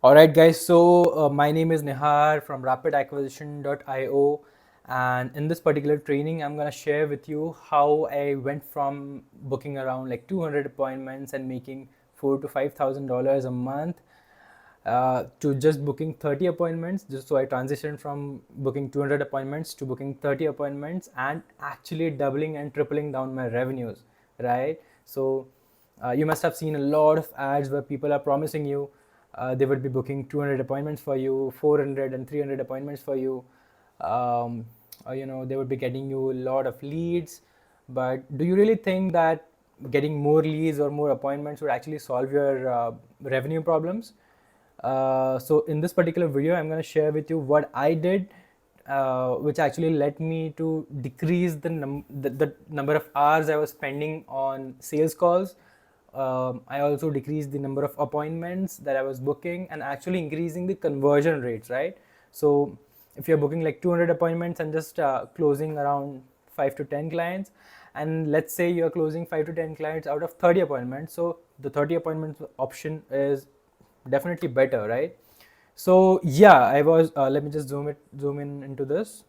All right, guys. So my name is Nihar from RapidAcquisition.io, and in this particular training, I'm gonna share with you how I went from booking around like 200 appointments and making $4,000 to $5,000 a month to just booking 30 appointments. Just so I transitioned from booking 200 appointments to booking 30 appointments and actually doubling and tripling down my revenues, right? So you must have seen a lot of ads where people are promising you they would be booking 200 appointments for you, 400 and 300 appointments for you. They would be getting you a lot of leads. But do you really think that getting more leads or more appointments would actually solve your revenue problems? So in this particular video, I'm going to share with you what I did, which actually led me to decrease the number of hours I was spending on sales calls. I also decreased the number of appointments that I was booking and actually increasing the conversion rates, right? So if you're booking like 200 appointments and just closing around 5 to 10 clients, and let's say you're closing 5 to 10 clients out of 30 appointments, so the 30 appointments option is definitely better, right? So yeah, I was let me just zoom in into this.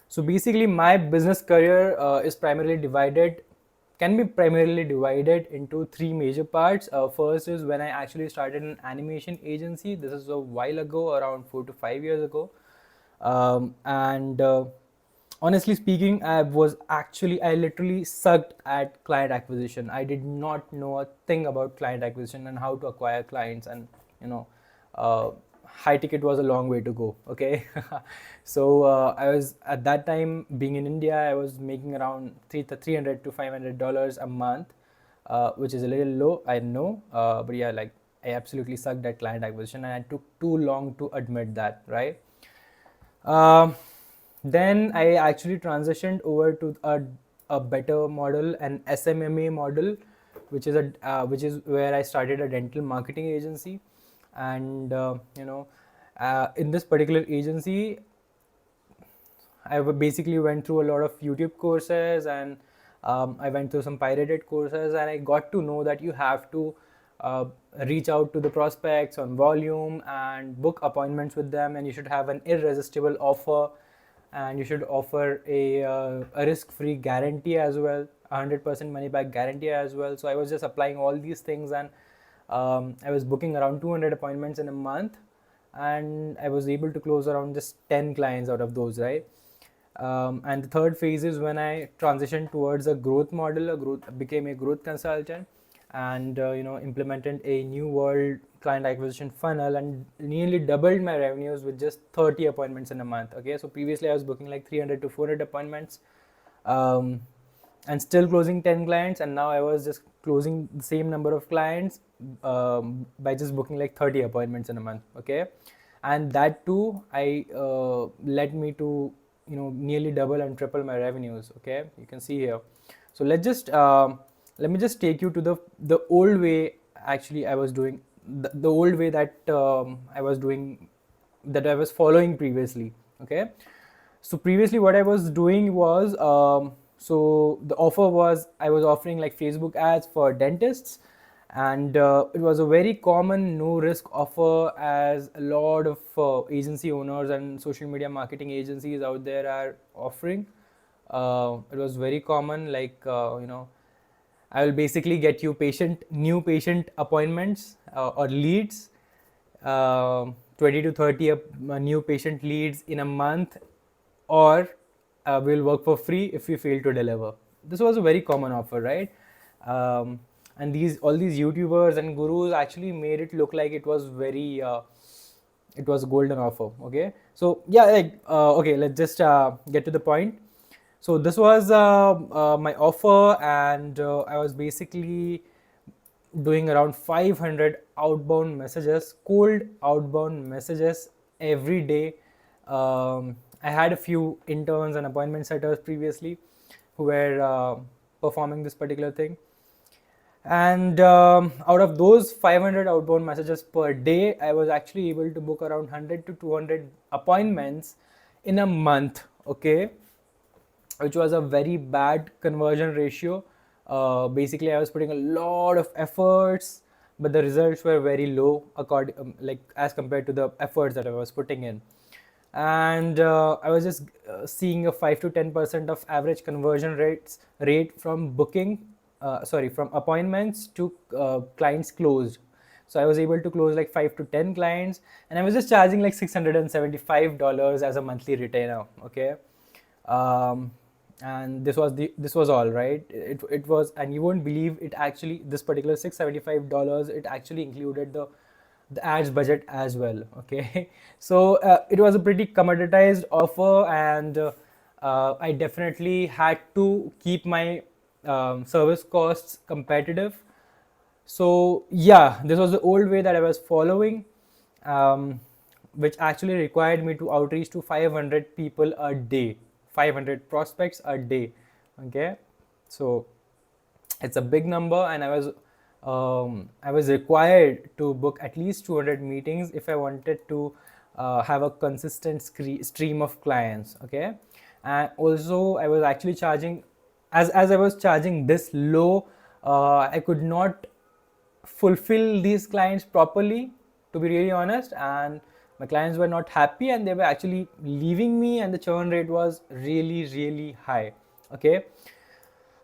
So basically my business career can be primarily divided into three major parts. First is when I actually started an animation agency. This is a while ago, around 4 to 5 years ago. And honestly speaking, I literally sucked at client acquisition. I did not know a thing about client acquisition and how to acquire clients, and you know uh, high ticket was a long way to go. Okay. So I was at that time, being in India, I was making around 300 to $500 a month, which is a little low, I know. But yeah, like, I absolutely sucked at client acquisition, and I took too long to admit that, right? um, then I actually transitioned over to a better model, an SMMA model, which is where I started a dental marketing agency. And in this particular agency, basically went through a lot of YouTube courses, and I went through some pirated courses, and I got to know that you have to uh, reach out to the prospects on volume and book appointments with them, and you should have an irresistible offer, and you should offer a risk-free guarantee as well, 100% money back guarantee as well. So I was just applying all these things, and I was booking around 200 appointments in a month, and I was able to close around just 10 clients out of those, right? And the third phase is when I transitioned towards a growth model, became a growth consultant, and implemented a new world client acquisition funnel, and nearly doubled my revenues with just 30 appointments in a month. Okay, so previously I was booking like 300 to 400 appointments, um, and still closing 10 clients, and now I was just closing the same number of clients by just booking like 30 appointments in a month. Okay, and that too I led me to nearly double and triple my revenues. Okay, you can see here. So let me just take you to the old way. Actually, I was doing the old way that I was doing, that I was following previously. Okay, so previously what I was doing was, so the offer was, I was offering like Facebook ads for dentists, and it was a very common no risk offer, as a lot of agency owners and social media marketing agencies out there are offering. It was very common, like, I will basically get you new patient appointments or leads, 20 to 30 new patient leads in a month, or we'll work for free if you fail to deliver. This was a very common offer, right? And all these YouTubers and gurus actually made it look like it was a golden offer. Okay, so yeah, like, okay, let's just get to the point. So this was my offer, and I was basically doing around 500 outbound messages, cold outbound messages every day. I had a few interns and appointment setters previously who were performing this particular thing. And out of those 500 outbound messages per day, I was actually able to book around 100 to 200 appointments in a month. Okay, which was a very bad conversion ratio. Basically, I was putting a lot of efforts, but the results were very low like as compared to the efforts that I was putting in. And I was just seeing a 5 to 10% of average conversion rate from from appointments to clients closed. So I was able to close like 5 to 10 clients, and I was just charging like $675 as a monthly retainer. Okay. um, and this was all right. It was, and you won't believe it, actually this particular $675, it actually included the ads budget as well. Okay. So it was a pretty commoditized offer, and I definitely had to keep my service costs competitive. So yeah, this was the old way that I was following, um, which actually required me to outreach to 500 people a day, 500 prospects a day. Okay. So it's a big number, and I was required to book at least 200 meetings if I wanted to have a consistent stream of clients. Okay. And also I was actually charging, as I was charging this low, I could not fulfill these clients properly, to be really honest, and my clients were not happy, and they were actually leaving me, and the churn rate was really high. Okay.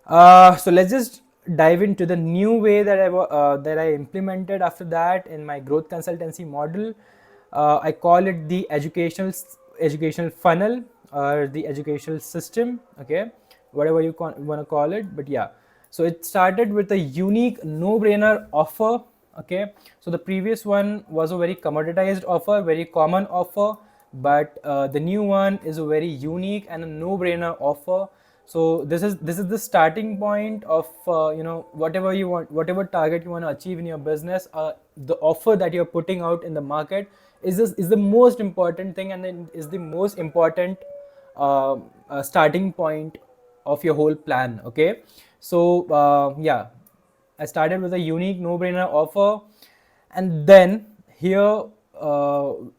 So let's just dive into the new way that I implemented after that in my growth consultancy model. I call it the educational funnel, or the educational system. Okay, whatever you want to call it, but yeah. So it started with a unique no-brainer offer. Okay, so the previous one was a very commoditized offer, very common offer, but the new one is a very unique and a no-brainer offer. So this is the starting point of whatever you want, whatever target you want to achieve in your business. The offer that you're putting out in the market is the most important thing, and then is the most important starting point of your whole plan. Okay. So yeah, I started with a unique no-brainer offer, and then here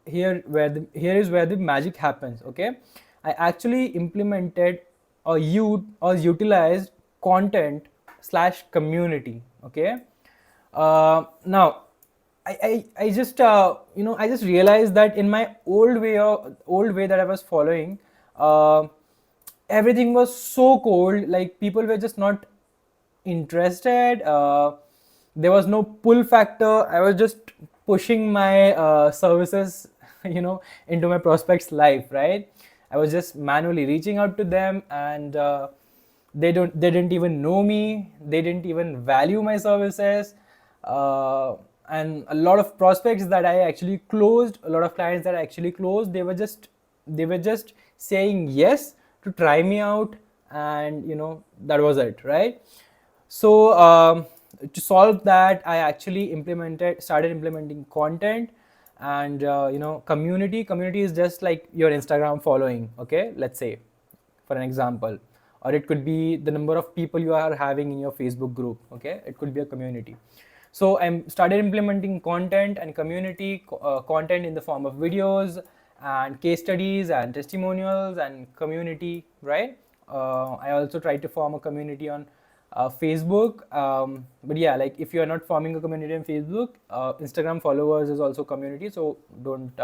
is where the magic happens. Okay. I actually implemented or utilized content slash community. Okay. Now I just I just realized that in my old way that I was following, everything was so cold. Like, people were just not interested. There was no pull factor. I was just pushing my services into my prospects life, right? I was just manually reaching out to them, and they didn't even know me, they didn't even value my services. And a lot of prospects that I actually closed, a lot of clients that I actually closed, they were just saying yes to try me out, and that was it, right? So to solve that, I actually started implementing content, and community is just like your Instagram following. Okay, let's say, for an example, or it could be the number of people you are having in your Facebook group. Okay, it could be a community. So I started implementing content and community content in the form of videos and case studies and testimonials and community, right? I also tried to form a community on Facebook, but yeah, like, if you are not forming a community on Facebook, Instagram followers is also community, so don't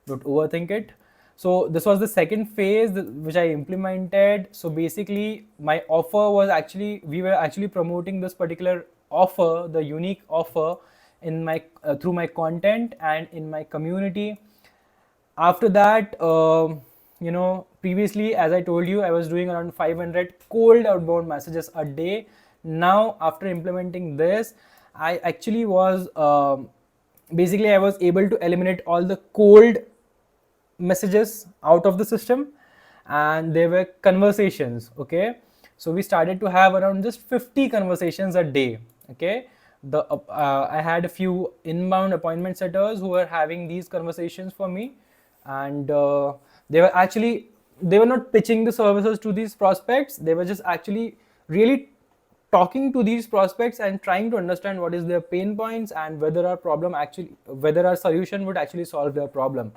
overthink it. So this was the second phase which I implemented. So basically, my offer was actually, we were actually promoting this particular offer, the unique offer, in my through my content and in my community. After that, previously, as I told you, I was doing around 500 cold outbound messages a day. Now, after implementing this, I actually was basically, I was able to eliminate all the cold messages out of the system, and there were conversations. Okay, so we started to have around just 50 conversations a day. Okay, I had a few inbound appointment setters who were having these conversations for me, and they were not pitching the services to these prospects. They were just actually really talking to these prospects and trying to understand what is their pain points, and whether our solution would actually solve their problem.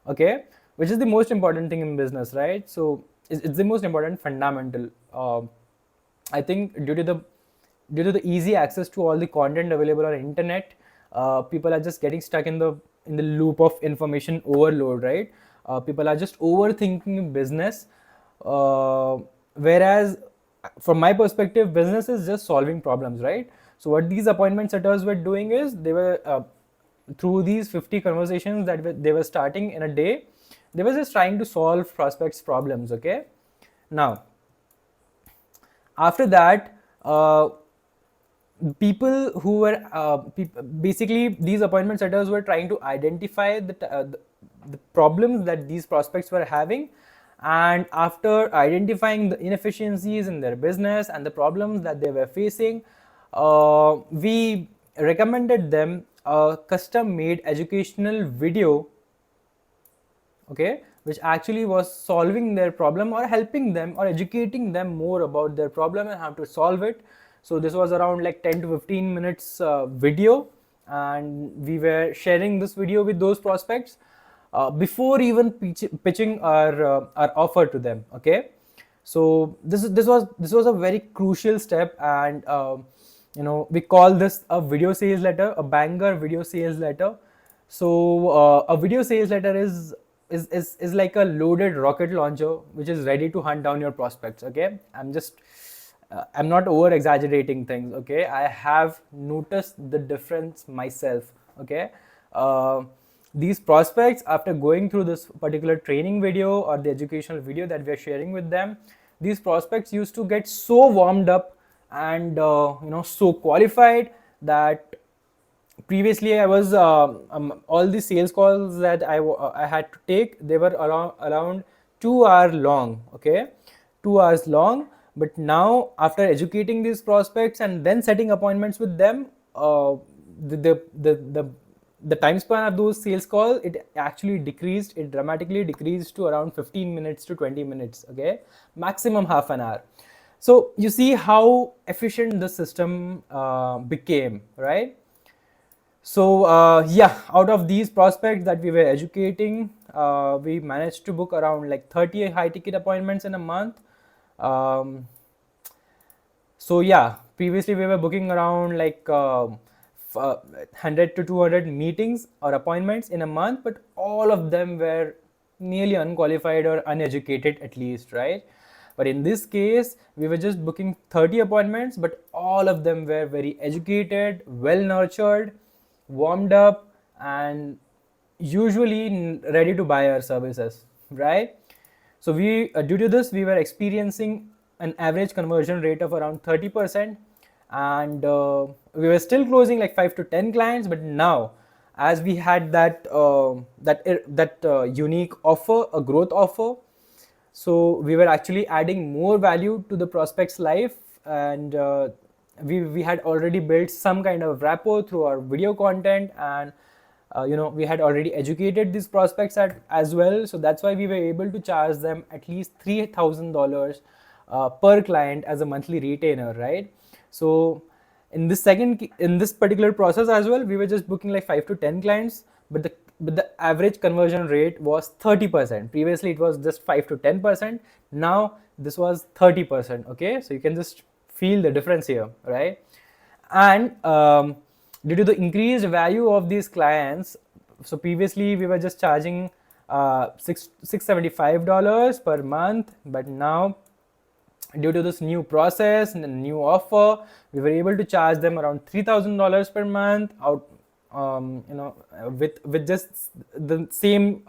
Okay, which is the most important thing in business, right? So it's the most important fundamental. I think due to the due to the easy access to all the content available on internet, people are just getting stuck in the loop of information overload, right? People are just overthinking business, whereas from my perspective, business is just solving problems, right? So what these appointment setters were doing is they were through these 50 conversations that they were starting in a day, they were just trying to solve prospects problems. Okay, now after that, people who were basically these appointment setters were trying to identify the problems that these prospects were having, and after identifying the inefficiencies in their business and the problems that they were facing, we recommended them a custom made educational video, okay, which actually was solving their problem or helping them or educating them more about their problem and how to solve it. So this was around like 10 to 15 minutes video, and we were sharing this video with those prospects before even pitching our offer to them. Okay, so this was a very crucial step, and we call this a video sales letter, a banger video sales letter. So a video sales letter is like a loaded rocket launcher which is ready to hunt down your prospects. Okay, I'm not over exaggerating things. Okay, I have noticed the difference myself. Okay, these prospects, after going through this particular training video or the educational video that we are sharing with them, these prospects used to get so warmed up and so qualified that previously I was all the sales calls that I had to take, they were around 2 hours long. Okay, 2 hours long. But now, after educating these prospects and then setting appointments with them, the time span of those sales calls, it actually decreased. It dramatically decreased to around 15 minutes to 20 minutes. Okay, maximum half an hour. So you see how efficient the system became, right? So yeah, out of these prospects that we were educating, we managed to book around like 30 high ticket appointments in a month. So yeah, previously we were booking around like 100 to 200 meetings or appointments in a month, but all of them were nearly unqualified or uneducated at least, right? But in this case, we were just booking 30 appointments, but all of them were very educated, well nurtured, warmed up, and usually ready to buy our services, right? So we due to this, we were experiencing an average conversion rate of around 30%, and we were still closing like 5 to 10 clients. But now, as we had that unique offer, a growth offer, so we were actually adding more value to the prospect's life, and we had already built some kind of rapport through our video content, and we had already educated these prospects as well. So that's why we were able to charge them at least $3,000 per client as a monthly retainer, right? So in this particular process as well, we were just booking like 5 to 10 clients, but the average conversion rate was 30%. Previously it was just 5 to 10%. Now this was 30%. Okay, so you can just feel the difference here, right? And due to the increased value of these clients, so previously we were just charging $675 per month, but now due to this new process and the new offer, we were able to charge them around $3,000 per month out, with just the same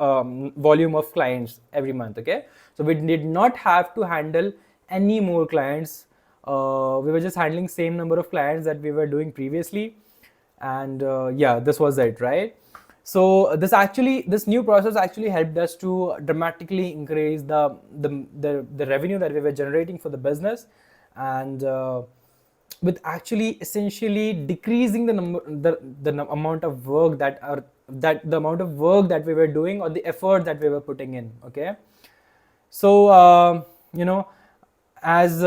volume of clients every month. Okay, so we did not have to handle any more clients. We were just handling same number of clients that we were doing previously, and yeah, this was it, right? So this new process actually helped us to dramatically increase the revenue that we were generating for the business, and with actually essentially decreasing the amount of work the amount of work that we were doing or the effort that we were putting in. Okay, so as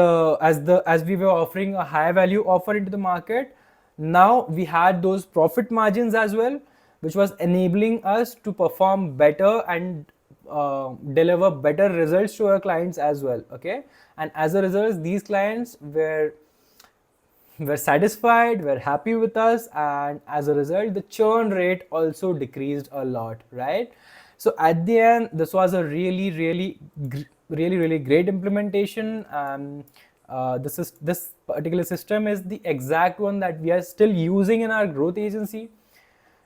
we were offering a high value offer into the market, now we had those profit margins as well, which was enabling us to perform better and deliver better results to our clients as well. Okay, and as a result, these clients were were satisfied, were happy with us, and as a result, the churn rate also decreased a lot, right? So at the end, this was a really great implementation. This particular system is the exact one that we are still using in our growth agency.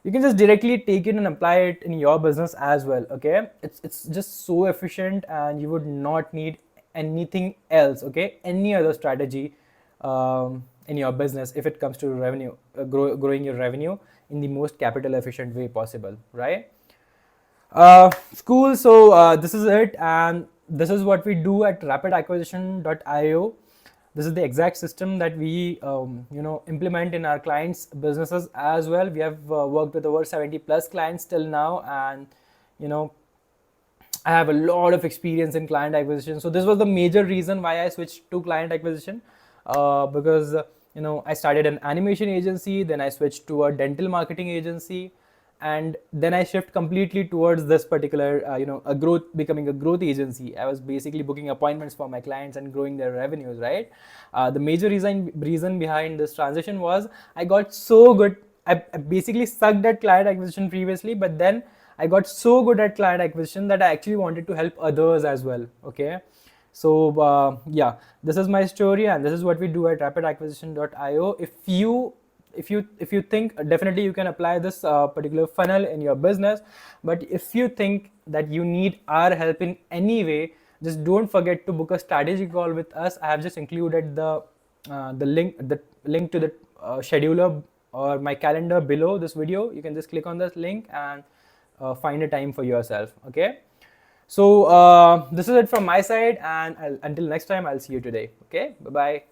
You can just directly take it and apply it in your business as well. Okay, it's just so efficient, and you would not need anything else. Okay, any other strategy in your business if it comes to revenue, growing your revenue in the most capital efficient way possible, right? Cool. So this is it, and this is what we do at rapidacquisition.io. This is the exact system that we implement in our clients' businesses as well. We have worked with over 70 plus clients till now, and you know I have a lot of experience in client acquisition. So this was the major reason why I switched to client acquisition, because I started an animation agency, then I switched to a dental marketing agency, and then I shift completely towards this particular becoming a growth agency. I was basically booking appointments for my clients and growing their revenues, right? The major reason behind this transition was I got so good. I basically sucked at client acquisition previously, but then I got so good at client acquisition that I actually wanted to help others as well. Okay, so yeah, this is my story, and this is what we do at rapidacquisition.io. If you think, definitely you can apply this particular funnel in your business, but if you think that you need our help in any way, just don't forget to book a strategy call with us. I have just included the link to the scheduler or my calendar below this video. You can just click on this link and find a time for yourself. Okay, so this is it from my side, and until next time, I'll see you today. Okay, bye bye.